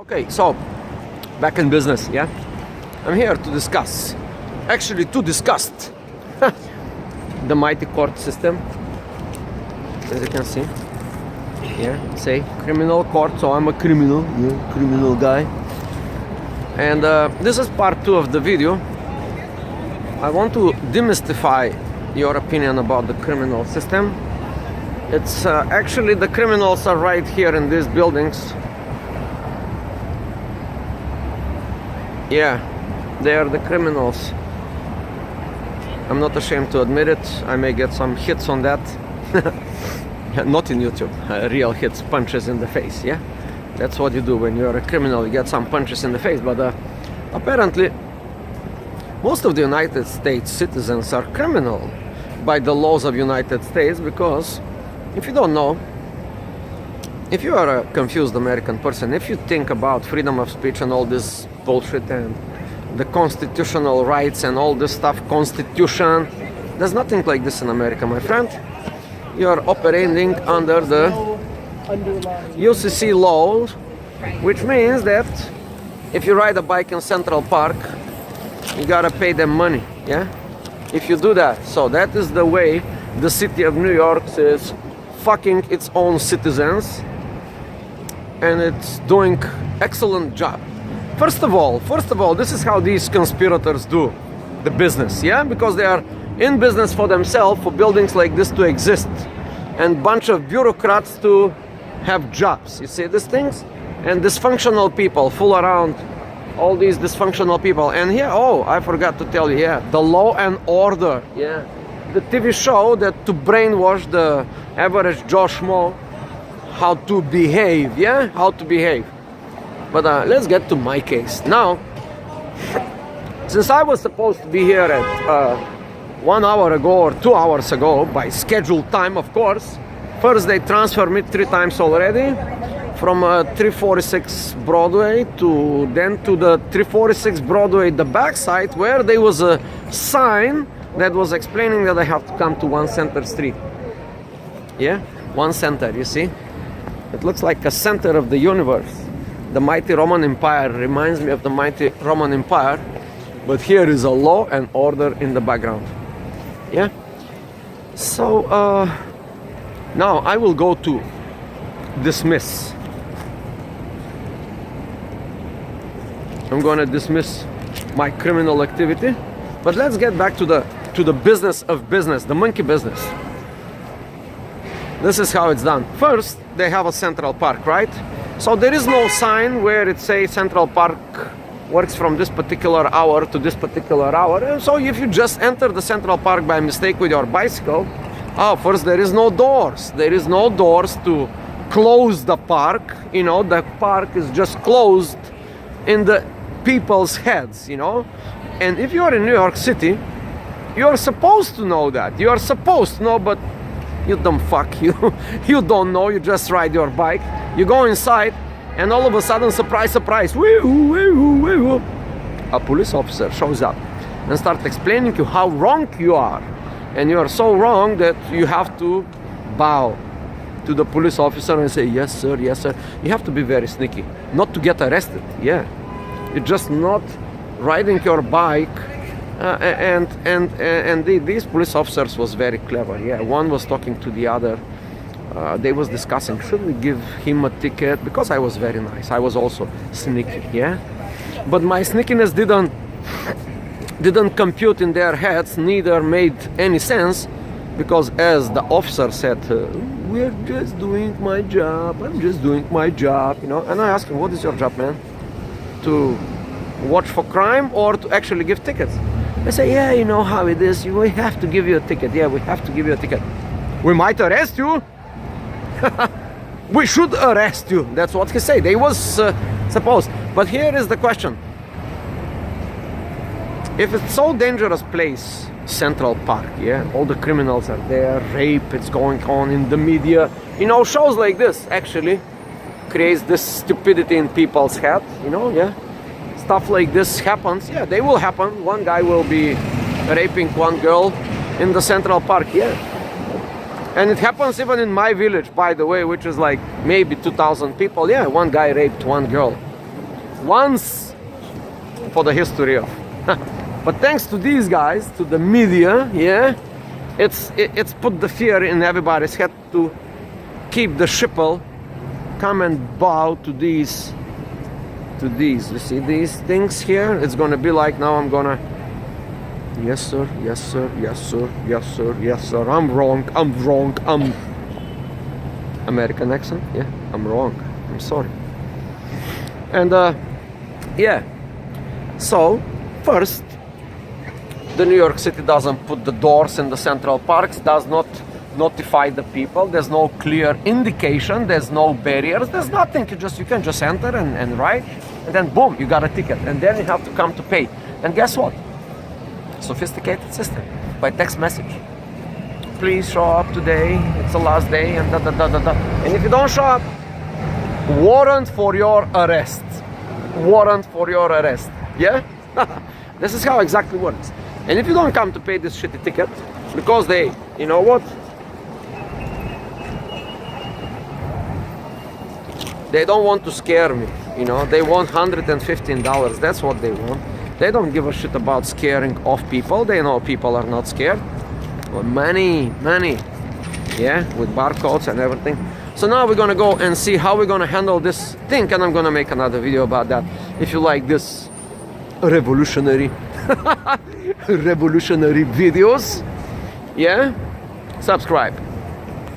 Okay, so back in business, yeah? I'm here to discuss, actually to discuss the mighty court system, as you can see. Yeah, say criminal court, so I'm a criminal, yeah, criminal guy. And this is part 2 of the video. I want to demystify your opinion about the criminal system. It's actually the criminals are right here in these buildings. Yeah, they are the criminals. I'm not ashamed to admit it. I may get some hits on that. Not in YouTube. Real hits, punches in the face, yeah? That's what you do when you're a criminal. You get some punches in the face. But apparently, most of the United States citizens are criminal by the laws of United States, because if you don't know, if you are a confused American person, if you think about freedom of speech and all this bullshit and the constitutional rights and all this stuff, constitution, there's nothing like this in America, my friend. You're operating under the UCC law, which means that if you ride a bike in Central Park, you gotta pay them money, yeah? If you do that. So that is the way the city of New York is fucking its own citizens, and it's doing excellent job. First of all, this is how these conspirators do the business, yeah? Because they are in business for themselves, for buildings like this to exist, and bunch of bureaucrats to have jobs. You see these things? And dysfunctional people fool around, all these dysfunctional people. And here, oh, I forgot to tell you, yeah, the Law and Order, yeah, the TV show that to brainwash the average Joe Schmo how to behave, yeah, how to behave. But let's get to my case now. Since I was supposed to be here at 1 hour ago or 2 hours ago, by scheduled time, of course. First they transferred me 3 times already, from 346 Broadway to the 346 Broadway, the backside, where there was a sign that was explaining that I have to come to 1 Center Street. Yeah, 1 Center, you see? It looks like a center of the universe. The mighty Roman Empire reminds me of the mighty Roman Empire, but here is a law and order in the background. Yeah? So, now I will go to dismiss. I'm gonna dismiss my criminal activity, but let's get back to the business of business, the monkey business. This is how it's done. First, they have a Central Park, right? So there is no sign where it says Central Park works from this particular hour to this particular hour. And so if you just enter the Central Park by mistake with your bicycle, first, there is no doors. There is no doors to close the park. You know, the park is just closed in the people's heads, you know. And if you are in New York City, you are supposed to know that. You are supposed to know, but you dumb fuck, you don't know. You just ride your bike. You go inside, and all of a sudden, surprise, surprise, a police officer shows up and starts explaining to you how wrong you are. And you are so wrong that you have to bow to the police officer and say, yes, sir, yes, sir. You have to be very sneaky, not to get arrested, yeah. You're just not riding your bike. These police officers was very clever, yeah. One was talking to the other. They was discussing, should we give him a ticket? Because I was very nice. I was also sneaky, yeah. But my sneakiness didn't compute in their heads, neither made any sense, because as the officer said, we're just doing my job. I'm just doing my job, you know. And I asked him, what is your job, man? To watch for crime or to actually give tickets? They say, yeah, you know how it is. We have to give you a ticket. Yeah, we have to give you a ticket. We might arrest you. We should arrest you. That's what he said. They was supposed. But here is the question. If it's so dangerous place, Central Park, yeah, all the criminals are there, rape is going on in the media. You know, shows like this actually creates this stupidity in people's head, you know, yeah. Stuff like this happens, yeah, they will happen. One guy will be raping one girl in the Central Park, yeah. And it happens even in my village, by the way, which is like maybe 2,000 people. Yeah, one guy raped one girl once for the history of. But thanks to these guys, to the media, yeah, it's put the fear in everybody's head to keep the Schiphol come and bow to these. You see these things here? It's gonna be like now I'm gonna. Yes sir, yes sir, yes sir, yes sir, yes sir. I'm wrong. American accent? Yeah, I'm wrong. I'm sorry. And yeah. So first, the New York City doesn't put the doors in the Central Parks, does not notify the people. There's no clear indication. There's no barriers. There's nothing. You can just enter and ride, and then boom, you got a ticket, and then you have to come to pay. And guess what? Sophisticated system by text message. Please show up today. It's the last day, and da da da da da. And if you don't show up, warrant for your arrest. Warrant for your arrest. Yeah. This is how exactly works. And if you don't come to pay this shitty ticket, because they, you know what? They don't want to scare me, you know. They want $115. That's what they want. They don't give a shit about scaring off people. They know people are not scared. But money, yeah, with barcodes and everything. So now we're gonna go and see how we're gonna handle this thing, and I'm gonna make another video about that. If you like this revolutionary videos, yeah, subscribe.